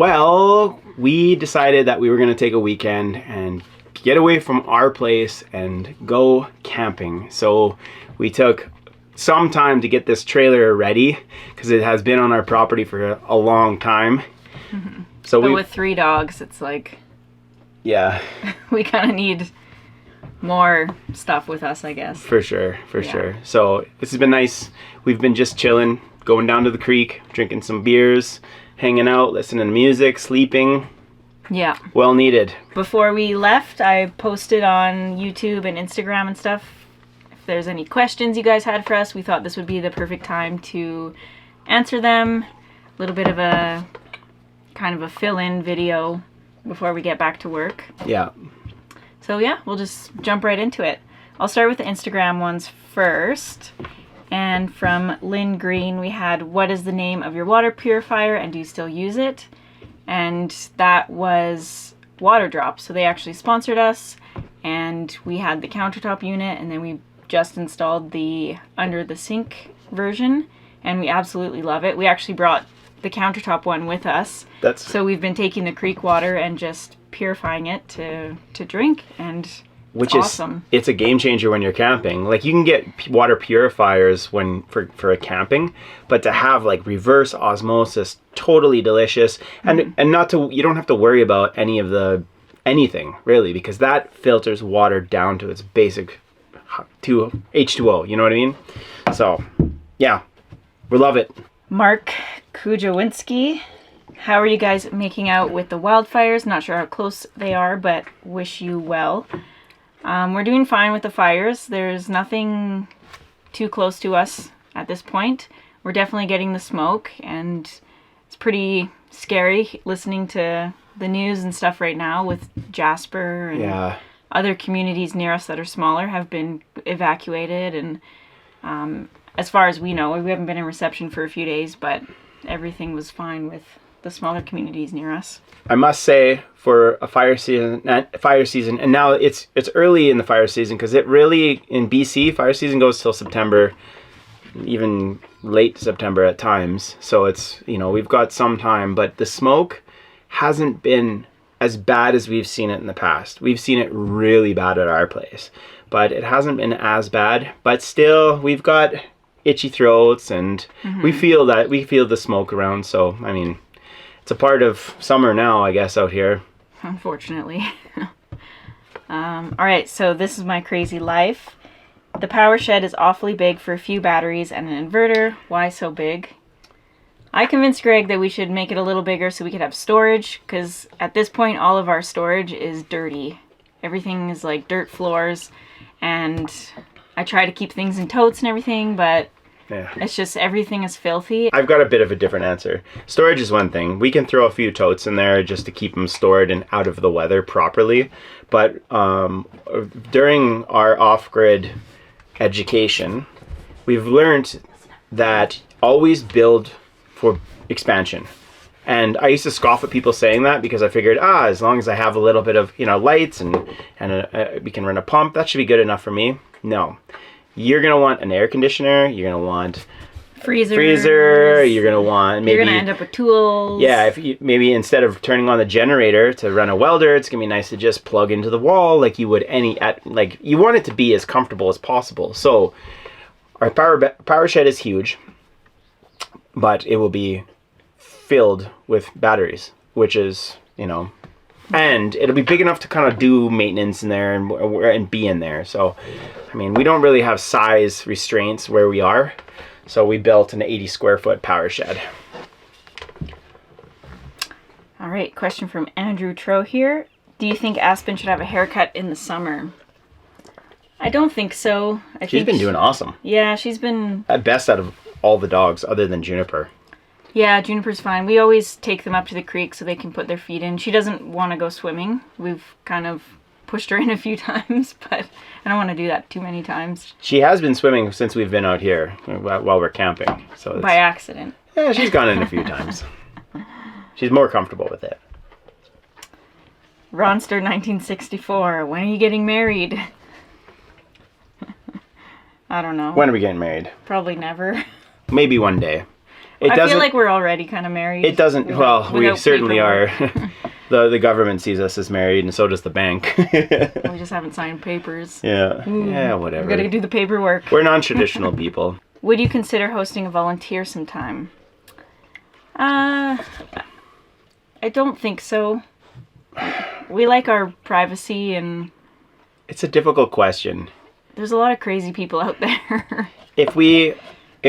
Well, we decided that we were going to take a weekend and get away from our place and go camping. So we took some time to get this trailer ready because it has been on our property for a long time. Mm-hmm. So but with 3 dogs, it's like, yeah, we kind of need more stuff with us, I guess. For sure. So this has been nice. We've been just chilling, going down to the creek, drinking some beers, hanging out, listening to music, sleeping. Yeah. Well needed. Before we left, I posted on YouTube and Instagram and stuff. If there's any questions you guys had for us, we thought this would be the perfect time to answer them. A little bit of a kind of a fill-in video before we get back to work. Yeah. So yeah, we'll just jump right into it. I'll start with the Instagram ones first. And from Lynn Green, we had, what is the name of your water purifier and do you still use it? And that was Water Drop. So they actually sponsored us, and we had the countertop unit, and then we just installed the under the sink version, and we absolutely love it. We actually brought the countertop one with us. So we've been taking the creek water and just purifying it to drink, and which is awesome. It's a game changer when you're camping. Like, you can get water purifiers for a camping, but to have like reverse osmosis, totally delicious. And not to, you don't have to worry about anything really, because that filters water down to its basic H2O, you know what I mean? So yeah, we love it. Mark Kujawinski, how are you guys making out with the wildfires? Not sure how close they are, but wish you well. We're doing fine with the fires. There's nothing too close to us at this point. We're definitely getting the smoke, and it's pretty scary listening to the news and stuff right now with Jasper and other communities near us that are smaller have been evacuated. And as far as we know, we haven't been in reception for a few days, but everything was fine with the smaller communities near us. I must say, for a fire season, and now it's early in the fire season, because it really, in BC, fire season goes till September, even late September at times. So it's, we've got some time, but the smoke hasn't been as bad as we've seen it in the past. We've seen it really bad at our place, but it hasn't been as bad. But still, we've got itchy throats, and we feel the smoke around. So, I mean, it's a part of summer now, I guess, out here. Unfortunately. All right, so this is my crazy life. The power shed is awfully big for a few batteries and an inverter. Why so big? I convinced Greg that we should make it a little bigger so we could have storage, because at this point all of our storage is dirty. Everything is like dirt floors, and I try to keep things in totes and everything, but it's just everything is filthy. I've got a bit of a different answer. Storage is one thing. We can throw a few totes in there just to keep them stored and out of the weather properly. But during our off-grid education, we've learned that always build for expansion. And I used to scoff at people saying that, because I figured, as long as I have a little bit of lights and we can run a pump, that should be good enough for me. No. You're going to want an air conditioner, you're going to want freezer, you're going to want maybe... You're going to end up with tools. Yeah, if you, maybe instead of turning on the generator to run a welder, it's going to be nice to just plug into the wall like you would you want it to be as comfortable as possible. So our power shed is huge, but it will be filled with batteries, which is, and it'll be big enough to kind of do maintenance in there and be in there. So, I mean, we don't really have size restraints where we are. So we built an 80 square foot power shed. All right, question from Andrew Tro here. Do you think Aspen should have a haircut in the summer? I don't think so. She's been doing awesome. Yeah, she's been... at best out of all the dogs, other than Juniper. Yeah, Juniper's fine. We always take them up to the creek so they can put their feet in. She doesn't want to go swimming. We've kind of pushed her in a few times, but I don't want to do that too many times. She has been swimming since we've been out here while we're camping. So by accident. Yeah, she's gone in a few times. She's more comfortable with it. Ronster 1964, when are you getting married? I don't know. When are we getting married? Probably never. Maybe one day. I feel like we're already kind of married. It doesn't. Well, we certainly paperwork. are. The government sees us as married, and so does the bank. We just haven't signed papers. Yeah. Yeah, whatever. We gotta do the paperwork. We're non-traditional people. Would you consider hosting a volunteer sometime? I don't think so. We like our privacy, and it's a difficult question. There's a lot of crazy people out there. If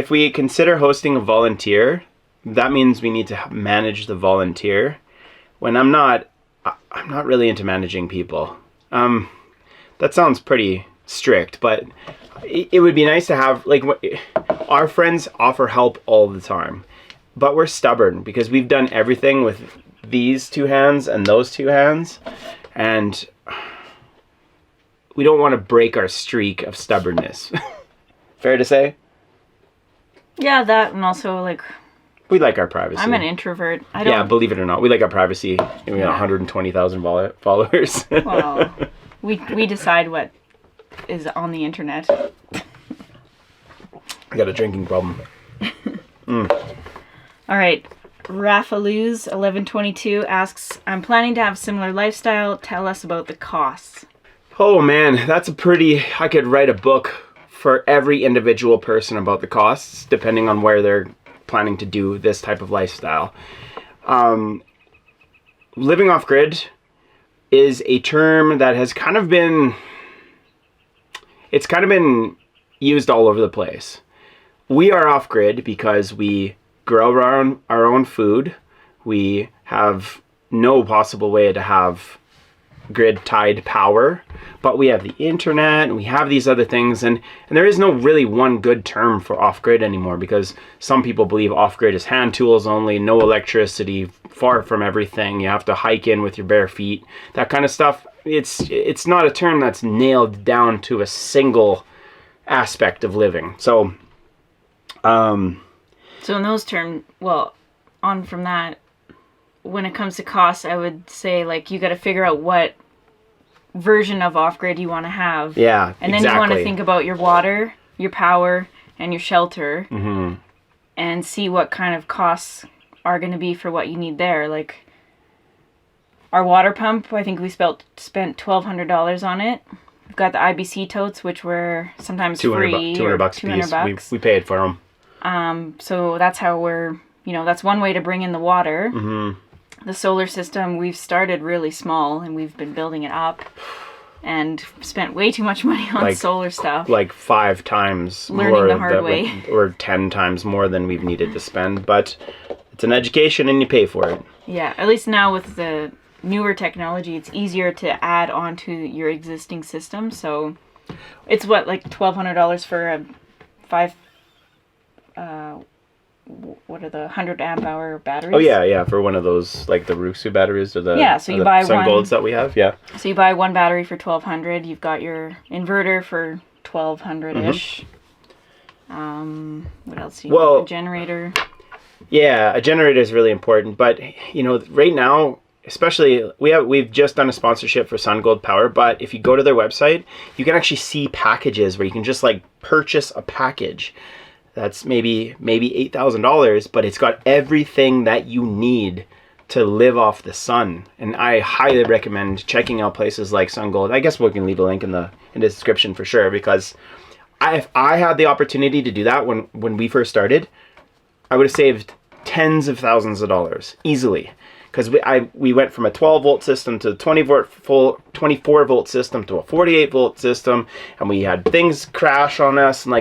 we consider hosting a volunteer, that means we need to manage the volunteer. When I'm not really into managing people. That sounds pretty strict, but it would be nice to have, like, our friends offer help all the time, but we're stubborn because we've done everything with these two hands and those two hands, and we don't want to break our streak of stubbornness. Fair to say? Yeah, that, and also, like, we like our privacy. I'm an introvert. I don't... Yeah, believe it or not, we like our privacy. We got 120,000 followers. Well, we decide what is on the internet. I got a drinking problem. All right. Raffaloos 1122 asks, I'm planning to have similar lifestyle. Tell us about the costs. Oh man, that's a pretty... I could write a book for every individual person about the costs, depending on where they're planning to do this type of lifestyle. Living off grid is a term that has kind of been... It's kind of been used all over the place. We are off grid because we grow our own food. We have no possible way to have grid tied power, but we have the internet and we have these other things, and there is no really one good term for off grid anymore, because some people believe off grid is hand tools only, no electricity, far from everything, you have to hike in with your bare feet, that kind of stuff. It's not a term that's nailed down to a single aspect of living. So in those terms, well, on from that, when it comes to costs, I would say, like, you got to figure out what version of off-grid you want to have. Yeah, and then you want to think about your water, your power, and your shelter, and see what kind of costs are going to be for what you need there. Like, our water pump, I think we spent $1,200 on it. We've got the IBC totes, which were sometimes free. $200 a piece. We paid for them. So that's how we're, that's one way to bring in the water. The solar system, we've started really small, and we've been building it up and spent way too much money on solar stuff. Like 5 times learning more the hard way. Or 10 times more than we've needed to spend. But it's an education and you pay for it. Yeah, at least now with the newer technology, it's easier to add on to your existing system. So it's like $1,200 for a 5... what are the 100 amp hour batteries? Oh yeah, for one of those, like the Rusu batteries, or the so you buy Sungolds that we have. Yeah. So you buy one battery for $1,200. You've got your inverter for $1,200-ish. What else? A generator. Yeah, a generator is really important, but right now, especially we've just done a sponsorship for Sungold Power, but if you go to their website, you can actually see packages where you can just like purchase a package. That's maybe $8,000, but it's got everything that you need to live off the sun. And I highly recommend checking out places like Sungold. I guess we can leave a link in the description for sure, because if I had the opportunity to do that when we first started, I would have saved tens of thousands of dollars easily. Because we went from a 12-volt system to a 24-volt system to a 48-volt system, and we had things crash on us, and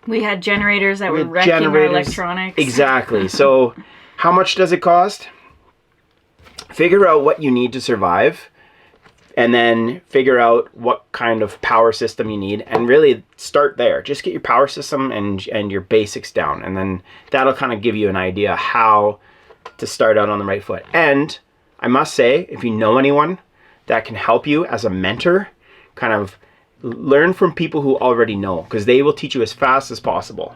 we had generators that were wrecking our electronics. Exactly. So how much does it cost? Figure out what you need to survive, and then figure out what kind of power system you need, and really start there. Just get your power system and your basics down, and then that'll kind of give you an idea how to start out on the right foot. And I must say, if you know anyone that can help you as a mentor, kind of learn from people who already know, because they will teach you as fast as possible.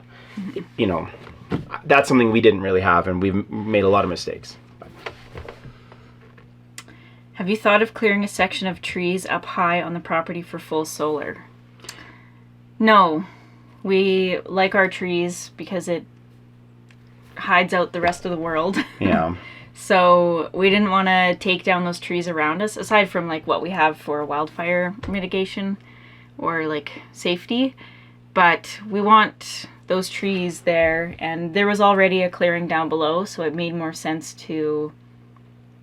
That's something we didn't really have, and we've made a lot of mistakes. Have you thought of clearing a section of trees up high on the property for full solar? No. We like our trees because hides out the rest of the world. Yeah. So we didn't want to take down those trees around us, aside from like what we have for wildfire mitigation or like safety. But we want those trees there, and there was already a clearing down below, so it made more sense to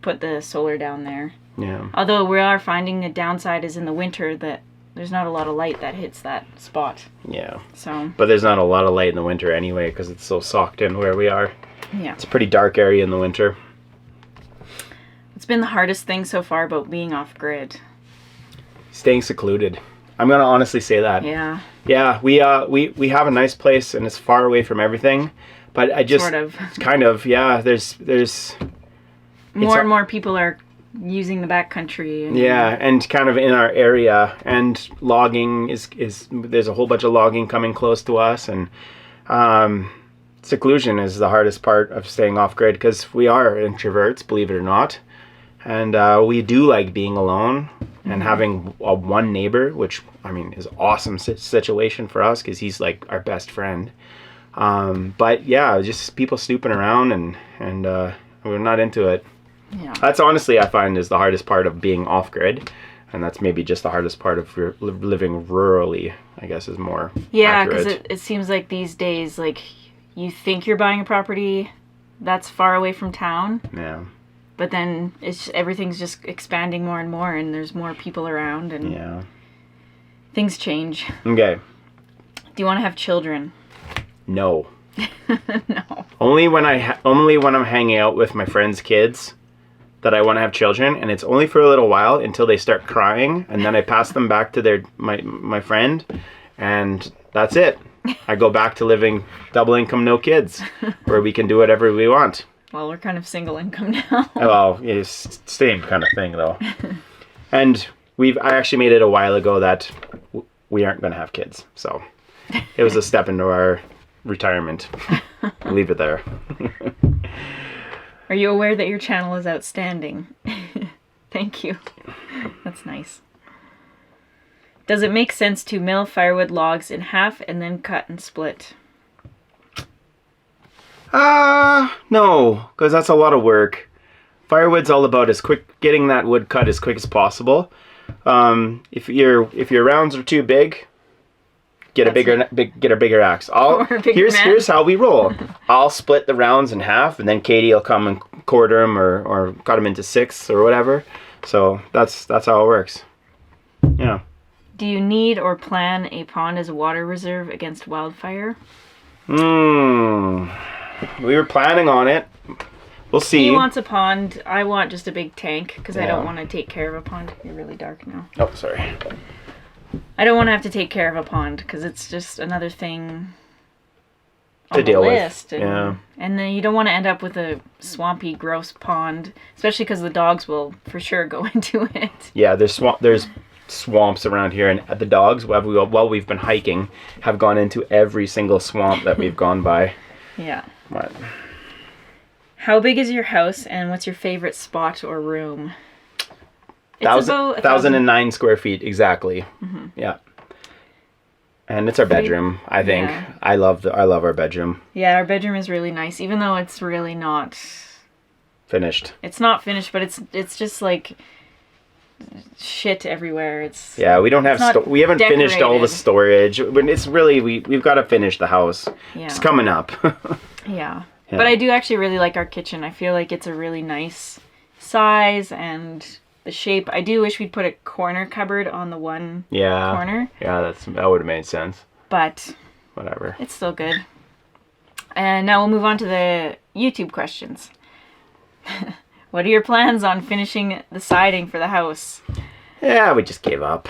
put the solar down there. Yeah. Although we are finding the downside is in the winter that there's not a lot of light that hits that spot. Yeah. So. But there's not a lot of light in the winter anyway because it's so socked in where we are. Yeah. It's a pretty dark area in the winter. It's been the hardest thing so far about being off grid. Staying secluded. I'm gonna honestly say that. Yeah. Yeah, we have a nice place and it's far away from everything, but I just Sort of. kind of, yeah. There's more and more people are using the backcountry. And kind of in our area, and logging is there's a whole bunch of logging coming close to us, and seclusion is the hardest part of staying off grid because we are introverts, believe it or not. And we do like being alone and having one neighbor, which I mean is awesome situation for us because he's like our best friend. But yeah, just people snooping around and we're not into it. Yeah. That's honestly I find is the hardest part of being off grid, and that's maybe just the hardest part of living rurally. I guess is more. Yeah, because accurate. it seems like these days, like you think you're buying a property that's far away from town. Yeah. But then everything's just expanding more and more, and there's more people around, and things change. Okay. Do you want to have children? No. No. Only when I'm hanging out with my friends' kids that I want to have children, and it's only for a little while until they start crying, and then I pass them back to my friend, and that's it. I go back to living double income, no kids, where we can do whatever we want. Well, we're kind of single income now. Well, it's same kind of thing though. And I actually made it a while ago that we aren't going to have kids. So it was a step into our retirement. Leave it there. Are you aware that your channel is outstanding? Thank you. That's nice. Does it make sense to mill firewood logs in half and then cut and split? No, because that's a lot of work. Firewood's all about getting that wood cut as quick as possible. If your rounds are too big, get a bigger axe. Here's how we roll. I'll split the rounds in half, and then Katie will come and quarter them or cut them into sixths or whatever. So that's how it works. Yeah. Do you need or plan a pond as a water reserve against wildfire? We were planning on it. We'll see. He wants a pond. I want just a big tank because I don't want to take care of a pond. You're really dark now. Oh, sorry. I don't want to have to take care of a pond because it's just another thing on to the deal list. with. And then you don't want to end up with a swampy, gross pond, especially because the dogs will for sure go into it. Yeah, there's swamps around here, and the dogs, while we've been hiking, have gone into every single swamp that we've gone by. Yeah. What? How big is your house, and what's your favorite spot or room? It's about 1,009 square feet, exactly. Mm-hmm. Yeah. And it's our bedroom, I think. Yeah. I love our bedroom. Yeah, our bedroom is really nice, even though it's really not... finished. It's not finished, but it's just like... shit everywhere. We don't have we haven't decorated. Finished all the storage. It's really we've got to finish the house. Yeah. It's coming up. Yeah. But I do actually really like our kitchen. I feel like it's a really nice size and the shape. I do wish we'd put a corner cupboard on the one corner. Yeah, that would have made sense. But whatever. It's still good. And now we'll move on to the YouTube questions. What are your plans on finishing the siding for the house? Yeah, we just gave up.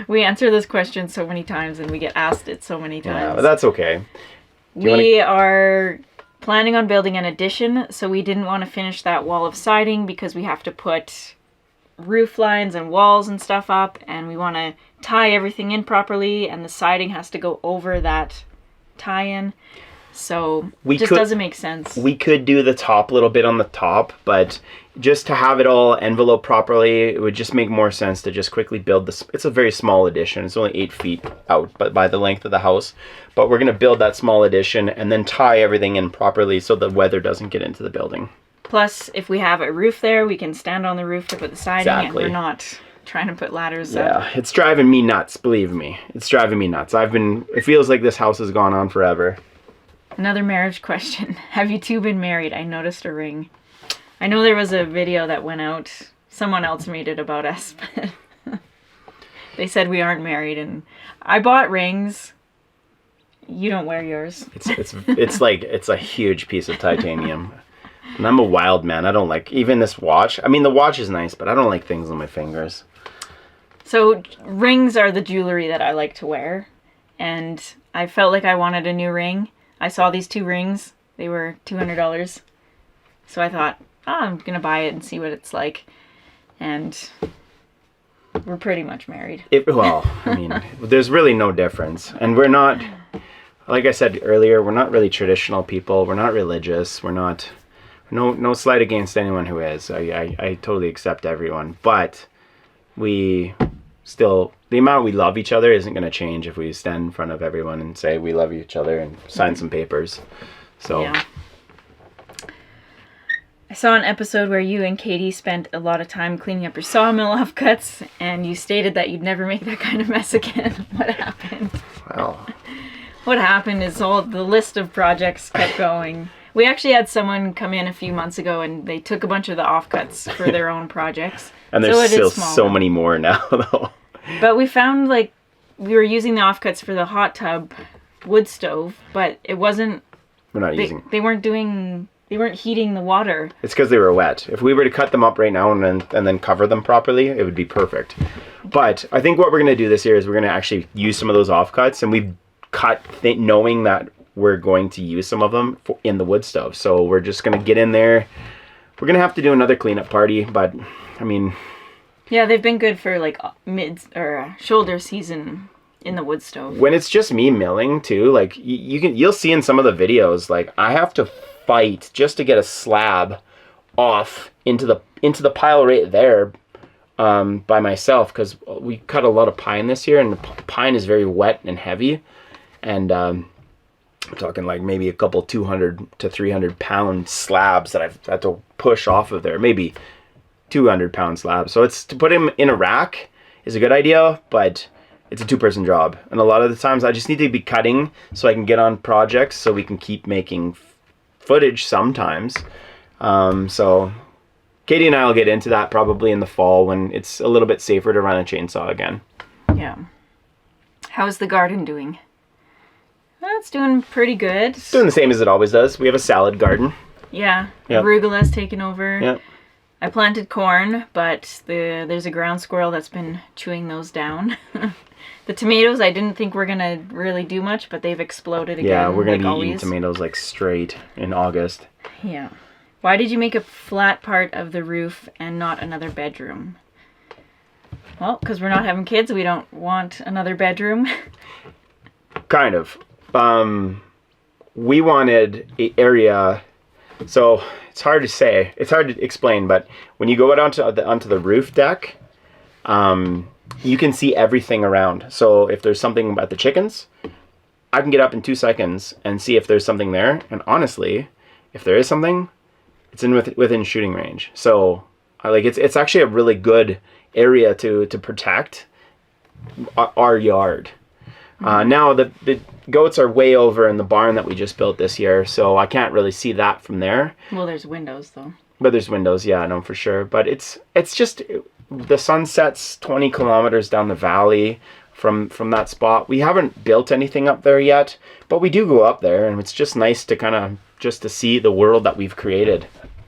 We answer this question so many times and we get asked it so many times. Yeah, but that's okay. We are planning on building an addition, so we didn't want to finish that wall of siding because we have to put roof lines and walls and stuff up, and we want to tie everything in properly, and the siding has to go over that tie-in. So it just doesn't make sense. We could do the top little bit on the top, but just to have it all enveloped properly, it would just make more sense to just quickly build this. It's a very small addition. It's only 8 feet out, but by the length of the house. But we're going to build that small addition and then tie everything in properly so the weather doesn't get into the building. Plus, if we have a roof there, we can stand on the roof to put the siding, and we're not trying to put ladders up. Yeah, it's driving me nuts, believe me. It's driving me nuts. It feels like this house has gone on forever. Another marriage question. Have you two been married? I noticed a ring. I know there was a video that went out. Someone else made it about us, but they said we aren't married, and I bought rings. You don't wear yours. It's like it's a huge piece of titanium. And I'm a wild man. I don't like even this watch. I mean, the watch is nice, but I don't like things on my fingers. So rings are the jewelry that I like to wear, and I felt like I wanted a new ring. I saw these 2 rings. They were $200. So I thought, I'm going to buy it and see what it's like. And we're pretty much married. Well, I mean, there's really no difference. And we're not, like I said earlier, we're not really traditional people. We're not religious. We're not, no slight against anyone who is. I totally accept everyone. But we still, the amount we love each other isn't going to change if we stand in front of everyone and say we love each other and sign some papers. So yeah. I saw an episode where you and Katie spent a lot of time cleaning up your sawmill offcuts, and you stated that you'd never make that kind of mess again. What happened? Well, what happened is all the list of projects kept going. We actually had someone come in a few months ago, and they took a bunch of the offcuts for their own projects. And there's still so many more now, though. But we found, like, we were using the offcuts for the hot tub wood stove, but it wasn't... We're not using... They weren't heating the water. It's because they were wet. If we were to cut them up right now and then cover them properly, it would be perfect. But I think what we're going to do this year is we're going to actually use some of those offcuts, and we've cut knowing that we're going to use some of them in the wood stove. So we're just going to get in there. We're going to have to do another cleanup party, but I mean... Yeah, they've been good for like shoulder season in the wood stove. When it's just me milling too, like you'll see in some of the videos, like I have to fight just to get a slab off into the pile right there by myself, because we cut a lot of pine this year, and the pine is very wet and heavy, and I'm talking like maybe a couple 200 to 300 pound slabs that I've had to push off of there, maybe 200-pound slab. So it's to put him in a rack is a good idea, but it's a 2-person job. And a lot of the times I just need to be cutting so I can get on projects so we can keep making footage sometimes. So Katie and I will get into that probably in the fall when it's a little bit safer to run a chainsaw again. Yeah. How's the garden doing? Well, it's doing pretty good. It's doing the same as it always does. We have a salad garden. Yeah. Yep. Arugula's taken over. Yep. I planted corn, but there's a ground squirrel that's been chewing those down. The tomatoes, I didn't think were going to really do much, but they've exploded again. Yeah, we're going to like be eating tomatoes like straight in August. Yeah. Why did you make a flat part of the roof and not another bedroom? Well, because we're not having kids. We don't want another bedroom. Kind of. We wanted an area... So it's hard to say. It's hard to explain, but when you go out onto the roof deck, you can see everything around. So if there's something about the chickens, I can get up in 2 seconds and see if there's something there. And honestly, if there is something, it's within shooting range. So it's actually a really good area to protect our yard. Now the goats are way over in the barn that we just built this year, so I can't really see that from there. Well, there's windows though. But there's windows, yeah, I know for sure. But it's just the sun sets 20 kilometers down the valley from that spot. We haven't built anything up there yet, but we do go up there, and it's just nice to kind of just to see the world that we've created.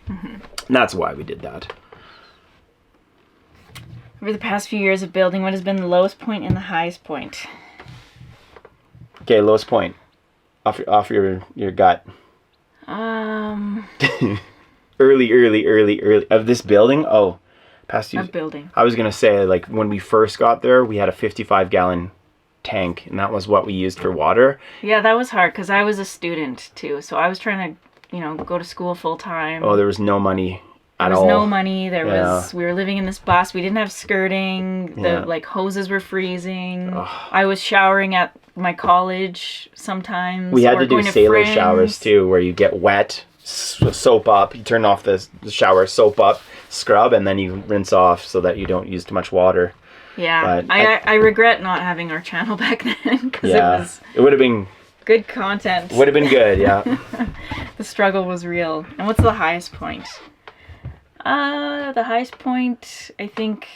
Mm-hmm. And that's why we did that. Over the past few years of building, what has been the lowest point and the highest point? Okay, lowest point. Off your gut. Early of this building. Oh, past you. Of building. I was gonna say, like, when we first got there, we had a 55-gallon tank, and that was what we used for water. Yeah, that was hard because I was a student too. So I was trying to, go to school full time. Oh, there was no money at There was all. no money. Yeah. We were living in this bus. We didn't have skirting. Yeah. The hoses were freezing. Ugh. I was showering at my college sometimes. We had or to do going sailor friends. showers too, where you get wet, soap up, you turn off the shower, soap up, scrub, and then you rinse off so that you don't use too much water. Yeah, But I regret not having our channel back then because it would have been good content. Would have been good, yeah. The struggle was real. And what's the highest point? The highest point, I think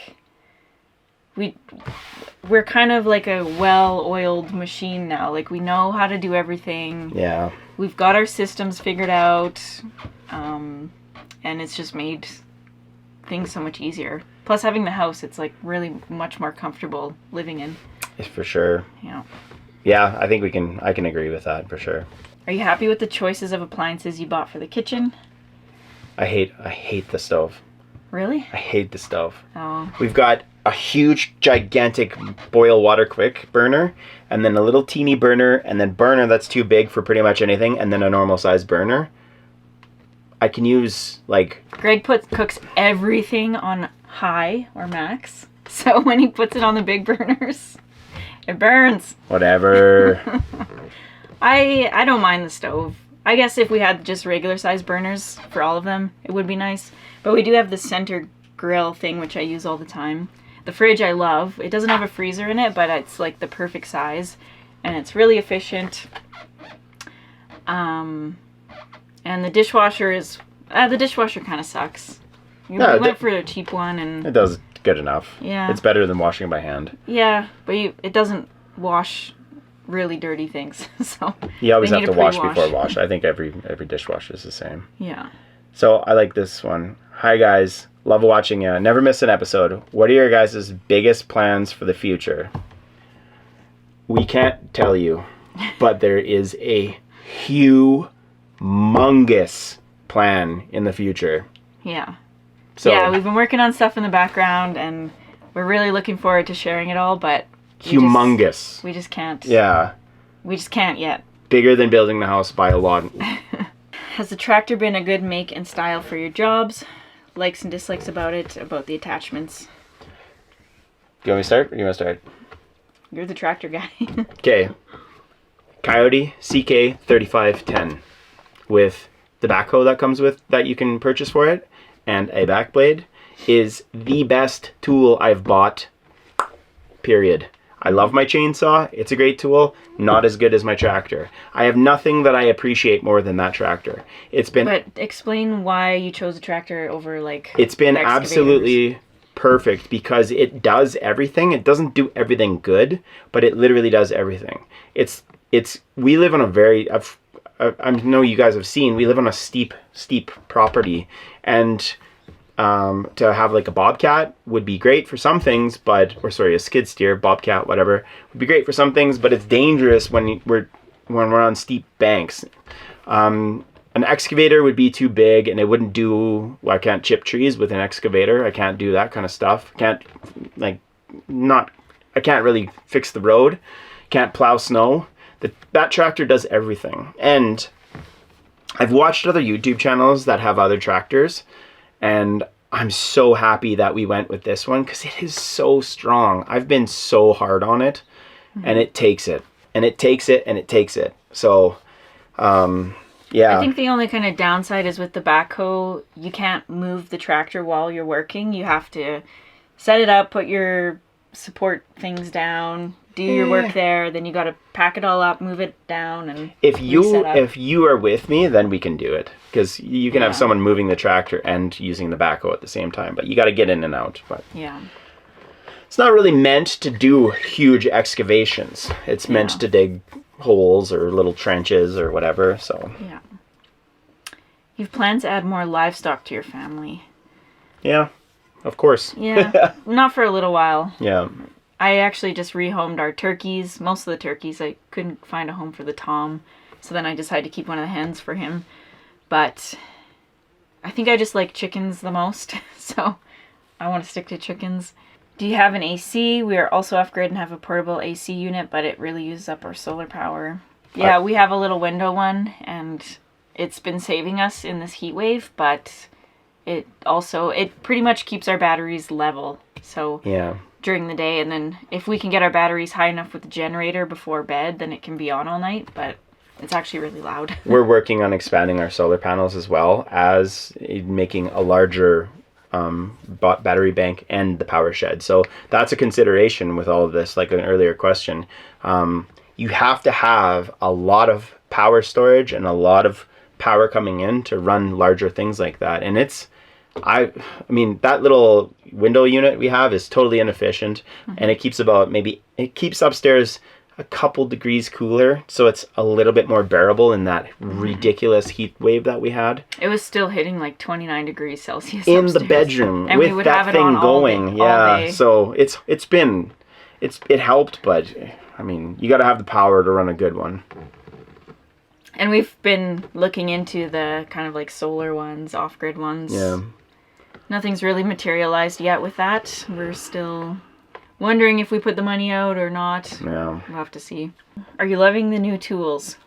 we're kind of like a well-oiled machine now. Like, we know how to do everything. Yeah. We've got our systems figured out. And it's just made things so much easier. Plus, having the house, it's like really much more comfortable living in. For sure. Yeah. Yeah, I think I can agree with that for sure. Are you happy with the choices of appliances you bought for the kitchen? I hate the stove. Really? I hate the stove. Oh. We've got a huge, gigantic boil water quick burner, and then a little teeny burner, and then burner that's too big for pretty much anything, and then a normal size burner. I can use like... Greg cooks everything on high or max, so when he puts it on the big burners, it burns. Whatever. I don't mind the stove. I guess if we had just regular size burners for all of them, it would be nice. But we do have the center grill thing, which I use all the time. The fridge I love. It doesn't have a freezer in it, but it's like the perfect size. And it's really efficient. And the dishwasher is... the dishwasher kind of sucks. We went for a cheap one and... It does good enough. Yeah. It's better than washing by hand. Yeah, but it doesn't wash really dirty things. So you always have to wash pre-wash. before wash. I think every dishwasher is the same. Yeah. So I like this one. Hi guys, love watching you. Never miss an episode. What are your guys' biggest plans for the future? We can't tell you, but there is a humongous plan in the future. Yeah. So, yeah, we've been working on stuff in the background, and we're really looking forward to sharing it all, but... humongous. We just can't. Yeah. We just can't yet. Bigger than building the house by a lot. Has the tractor been a good make and style for your jobs? Likes and dislikes about it, about the attachments? Do you want me to start? Or do you want to start? You're the tractor guy. Okay. Coyote CK3510 with the backhoe that comes with that you can purchase for it and a back blade is the best tool I've bought, period. I love my chainsaw. It's a great tool. Not as good as my tractor. I have nothing that I appreciate more than that tractor. It's been... But explain why you chose a tractor over, like... It's been excavators. absolutely perfect because it does everything. It doesn't do everything good, but it literally does everything. We live on a very... I know you guys have seen, we live on a steep property, and to have like a bobcat would be great for some things, a skid steer, bobcat, whatever, would be great for some things, but it's dangerous when we're on steep banks. An excavator would be too big, and it wouldn't do... Well, I can't chip trees with an excavator. I can't do that kind of stuff. I can't really fix the road. Can't plow snow. That tractor does everything. And I've watched other YouTube channels that have other tractors, and I'm so happy that we went with this one because it is so strong. I've been so hard on it, and it takes it. And it takes it, and it takes it. So, yeah. I think the only kind of downside is with the backhoe, you can't move the tractor while you're working. You have to set it up, put your support things down, do your work there, then you got to pack it all up, move it down, and if you are with me, then we can do it, because you can have someone moving the tractor and using the backhoe at the same time, but you got to get in and out. But yeah, it's not really meant to do huge excavations. It's meant to dig holes or little trenches or whatever. So yeah, you've planned to add more livestock to your family. Yeah, of course. Yeah, not for a little while. Yeah. I actually just rehomed our turkeys. Most of the turkeys, I couldn't find a home for the tom, so then I decided to keep one of the hens for him. But I think I just like chickens the most, so I want to stick to chickens. Do you have an AC? We are also off-grid and have a portable AC unit, but it really uses up our solar power. Yeah, we have a little window one, and it's been saving us in this heat wave, but it pretty much keeps our batteries level. So Yeah. during the day, and then if we can get our batteries high enough with the generator before bed, then it can be on all night, but it's actually really loud. We're working on expanding our solar panels as well as making a larger battery bank and the power shed. So that's a consideration with all of this, like an earlier question. You have to have a lot of power storage and a lot of power coming in to run larger things like that. And I mean, that little window unit we have is totally inefficient, and it keeps upstairs a couple degrees cooler, so it's a little bit more bearable in that ridiculous heat wave that we had. It was still hitting like 29 degrees Celsius in upstairs. the bedroom, and with that thing going. All day. So it helped, but I mean, you got to have the power to run a good one. And we've been looking into the kind of like solar ones, off-grid ones. Yeah. Nothing's really materialized yet with that. We're still wondering if we put the money out or not. Yeah. We'll have to see. Are you loving the new tools?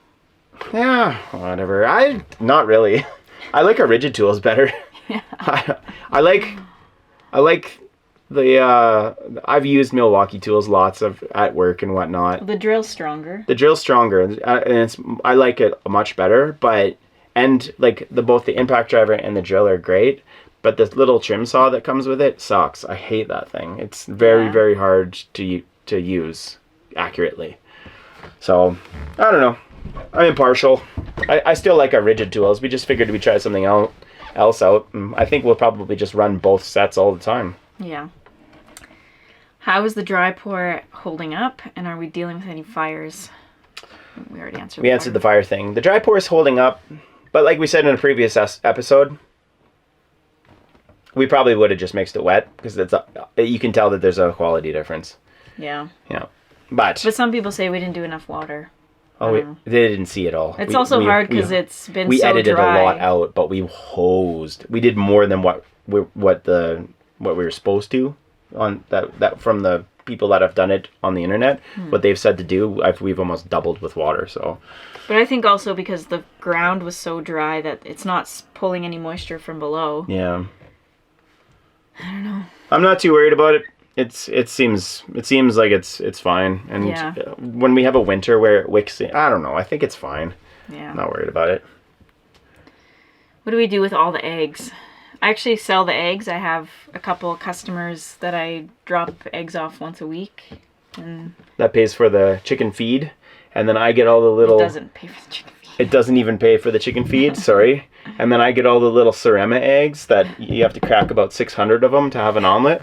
Yeah, whatever. Not really. I like our rigid tools better. Yeah. I like I've used Milwaukee tools lots at work and whatnot. The drill's stronger. The drill's stronger, and I like it much better. Both the impact driver and the drill are great, but the little trim saw that comes with it sucks. I hate that thing. It's very very hard to use accurately. So I don't know. I'm impartial. I still like our rigid tools. We just figured we'd try something else out. I think we'll probably just run both sets all the time. Yeah. How is the dry pour holding up, and are we dealing with any fires? We already answered. We answered the fire thing. The dry pour is holding up, but like we said in a previous episode, we probably would have just mixed it wet because you can tell that there's a quality difference. Yeah. Yeah, but some people say we didn't do enough water. Oh, they didn't see it all. It's also hard because it's been so dry. We edited a lot out, but we hosed. We did more than what we were supposed to on that from the people that have done it on the internet. What they've said to do, we've almost doubled with water. So, but I think also because the ground was so dry that it's not pulling any moisture from below. Yeah. I don't know. I'm not too worried about it. It seems like it's fine. And when we have a winter where it wicks, I don't know. I think it's fine. Yeah. I'm not worried about it. What do we do with all the eggs? I actually sell the eggs. I have a couple of customers that I drop eggs off once a week. And that pays for the chicken feed, and then I get all the little... It doesn't pay for the chicken feed. It doesn't even pay for the chicken feed, sorry. And then I get all the little Cerema eggs that you have to crack about 600 of them to have an omelet.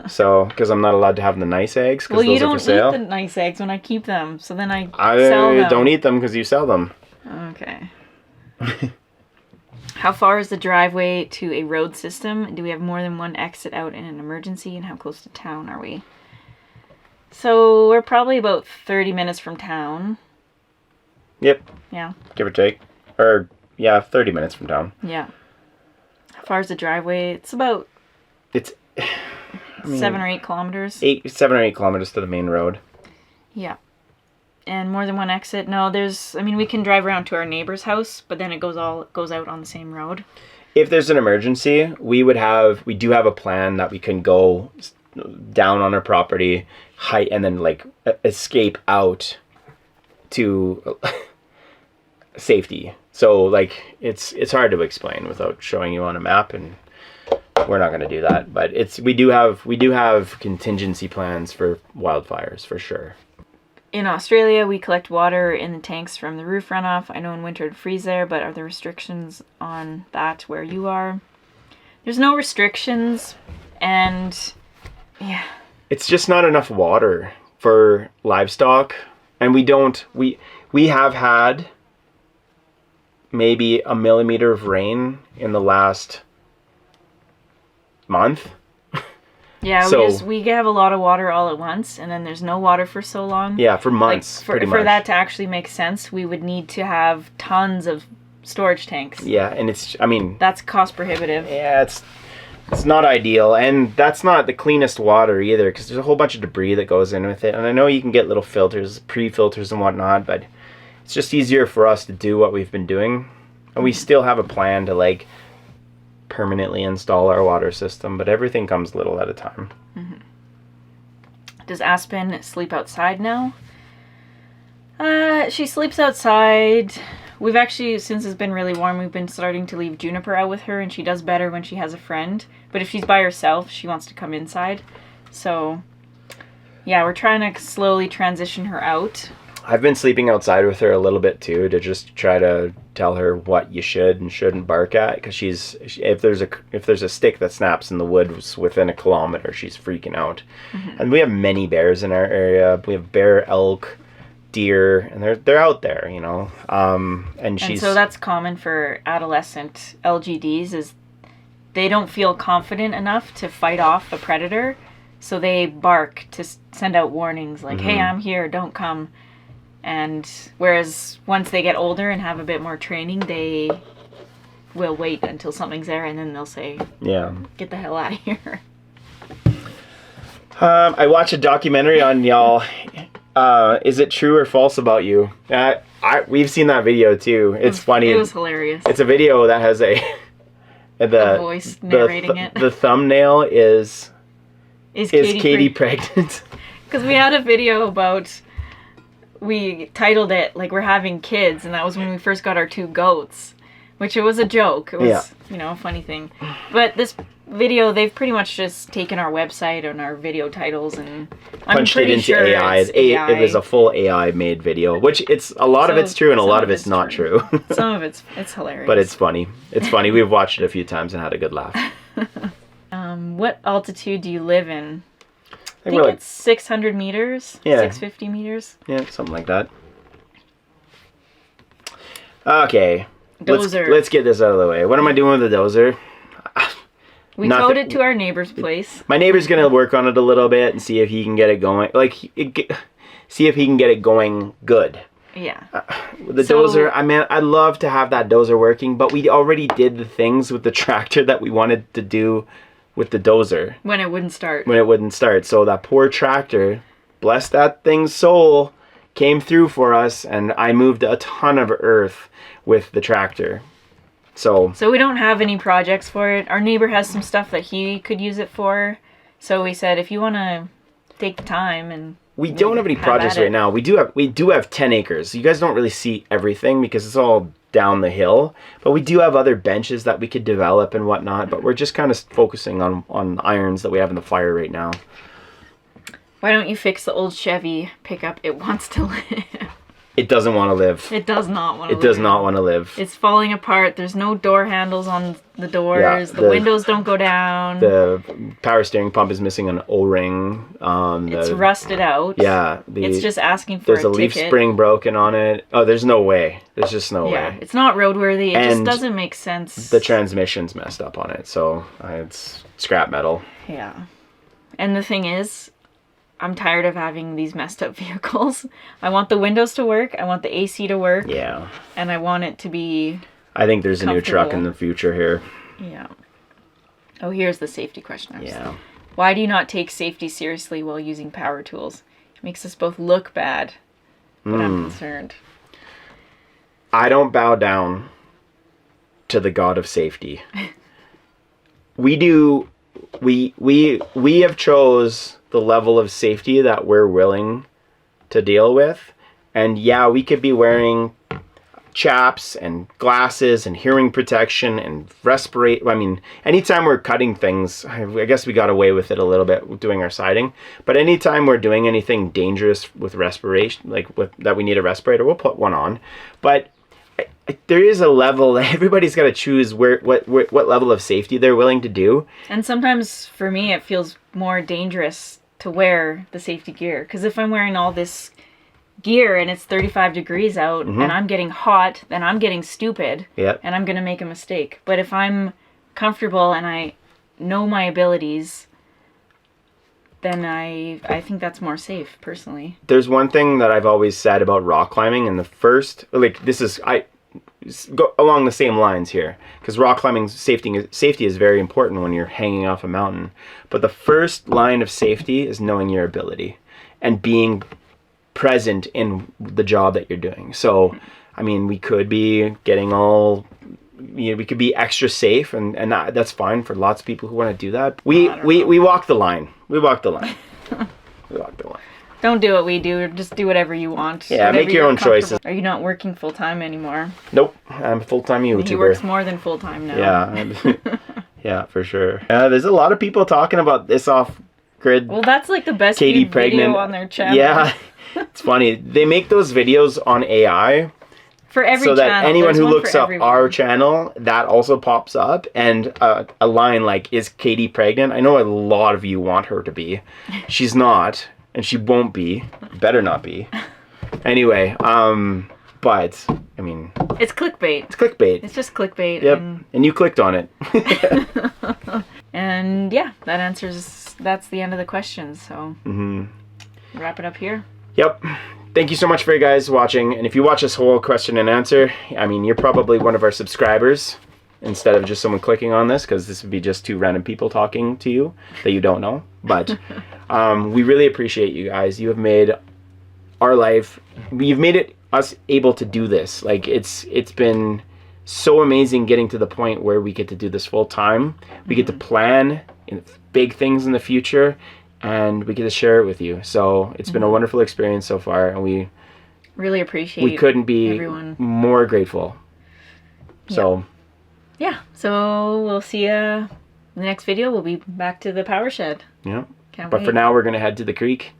So, because I'm not allowed to have the nice eggs, because those are for sale. Well, you don't eat the nice eggs when I keep them, so then I sell them. I don't eat them because you sell them. Okay. How far is the driveway to a road system? Do we have more than one exit out in an emergency? And how close to town are we? So we're probably about 30 minutes from town. Yep. Yeah. Give or take. Or, yeah, 30 minutes from town. Yeah. How far is the driveway? It's about... It's... 7 or 8 kilometers. 7 or 8 kilometers to the main road. Yeah. And more than one exit? No, we can drive around to our neighbor's house, but then it goes out on the same road. If there's an emergency, we do have a plan that we can go down on our property, height, and then escape out to safety. So it's hard to explain without showing you on a map, and we're not going to do that. But we do have contingency plans for wildfires for sure. In Australia, we collect water in the tanks from the roof runoff. I know in winter it'd freeze there, but are there restrictions on that where you are? There's no restrictions, and yeah. It's just not enough water for livestock, and we have had maybe 1 millimeter of rain in the last month. Yeah, we have a lot of water all at once, and then there's no water for so long. Yeah, for months, pretty much. For that to actually make sense, we would need to have tons of storage tanks. Yeah, and that's cost prohibitive. Yeah, It's not ideal, and that's not the cleanest water either, because there's a whole bunch of debris that goes in with it. And I know you can get little filters, pre-filters and whatnot, but it's just easier for us to do what we've been doing. And we still have a plan to like permanently install our water system, but everything comes little at a time. Does Aspen sleep outside now? She sleeps outside. We've actually, since it's been really warm, we've been starting to leave Juniper out with her, and she does better when she has a friend. But if she's by herself, she wants to come inside. So, yeah, we're trying to slowly transition her out. I've been sleeping outside with her a little bit too, to just try to tell her what you should and shouldn't bark at, because if there's a stick that snaps in the woods within a kilometer, she's freaking out. And we have many bears in our area. We have bear, elk, deer, and they're out there, you know. And so that's common for adolescent LGDs, is they don't feel confident enough to fight off a predator, so they bark to send out warnings like, hey, I'm here, don't come. And whereas once they get older and have a bit more training, they will wait until something's there, and then they'll say, yeah, get the hell out of here. I watched a documentary on y'all. Is it true or false about you? We've seen that video too. It's funny. It was hilarious. It's a video that has the voice narrating it. The thumbnail is Katie pregnant? Because we had a video about, we titled it like we're having kids, and that was when we first got our 2 goats, which it was a joke. It was, a funny thing. But this video, they've pretty much just taken our website and our video titles and punched it into AI. It was a full AI made video, which a lot of it's true and a lot of it's not true. Some of it's hilarious. But it's funny. It's funny. We've watched it a few times and had a good laugh. What altitude do you live in? I think it's 600 meters, 650 meters. Yeah, something like that. Okay. Dozer. Let's get this out of the way. What am I doing with the dozer? We towed it to our neighbor's place. My neighbor's going to work on it a little bit and see if he can get it going. See if he can get it going good. Yeah. The dozer, I'd love to have that dozer working, but we already did the things with the tractor that we wanted to do with the dozer. When it wouldn't start. So that poor tractor, bless that thing's soul, came through for us, and I moved a ton of earth with the tractor. So we don't have any projects for it. Our neighbor has some stuff that he could use it for. So we said, if you want to take the time and... We don't have any projects right now. We do have 10 acres. You guys don't really see everything because it's all down the hill. But we do have other benches that we could develop and whatnot. But we're just kind of focusing on irons that we have in the fire right now. Why don't you fix the old Chevy pickup? It wants to live. It doesn't want to live. It does not want to live. It does not want to live. It's falling apart. There's no door handles on the doors. The windows don't go down. The power steering pump is missing an O-ring. It's rusted out. Yeah. It's just asking for a ticket. There's a leaf spring broken on it. Oh, there's no way. There's just no way. It's not roadworthy. It just doesn't make sense. The transmission's messed up on it, so it's scrap metal. Yeah. And the thing is, I'm tired of having these messed up vehicles. I want the windows to work. I want the AC to work. Yeah. And I want it to be I think there's a new truck in the future here. Yeah. Oh, here's the safety question. Yeah. Why do you not take safety seriously while using power tools? It makes us both look bad, but I'm concerned. I don't bow down to the god of safety. We have chose the level of safety that we're willing to deal with. And yeah, we could be wearing chaps and glasses and hearing protection and anytime we're cutting things, I guess we got away with it a little bit doing our siding, but anytime we're doing anything dangerous with respiration, that we need a respirator, we'll put one on. But there is a level that everybody's got to choose what level of safety they're willing to do. And sometimes for me, it feels more dangerous to wear the safety gear, because if I'm wearing all this gear and it's 35 degrees out and I'm getting hot, then I'm getting stupid and I'm going to make a mistake. But if I'm comfortable and I know my abilities, then I think that's more safe, personally. There's one thing that I've always said about rock climbing, and go along the same lines here, because rock climbing safety is very important when you're hanging off a mountain. But the first line of safety is knowing your ability and being present in the job that you're doing. So, I mean, we could be getting all, we could be extra safe, and that's fine for lots of people who want to do that. We walk the line. We walk the line. We walk the line. Don't do what we do. Just do whatever you want. Yeah, whatever make your own choices. Are you not working full time anymore? Nope, I'm a full-time YouTuber. He works more than full time now. Yeah, yeah, for sure. There's a lot of people talking about this off-grid. Well, that's like the best Katie viewed video pregnant on their channel. Yeah, it's funny. They make those videos on AI. For every so channel. that anyone There's who one looks for up everyone. our channel, that also pops up, and a line like, is Katie pregnant? I know a lot of you want her to be. She's not, and she won't be. Better not be. Anyway, but, I mean... It's clickbait. It's clickbait. It's just clickbait. Yep, and you clicked on it. And yeah, that's the end of the questions, so... Wrap it up here. Yep. Thank you so much for you guys watching. And if you watch this whole question and answer, I mean, you're probably one of our subscribers instead of just someone clicking on this, because this would be just two random people talking to you that you don't know. But we really appreciate you guys. You have made our life, you've made it us able to do this. Like, it's been so amazing getting to the point where we get to do this full time. We get to plan in big things in the future, and we get to share it with you. So it's been a wonderful experience so far, and we really appreciate we couldn't be everyone. more grateful. So yeah, so we'll see you in the next video. We'll be back to the power shed. yeah. Can't But wait. for now, we're gonna head to the creek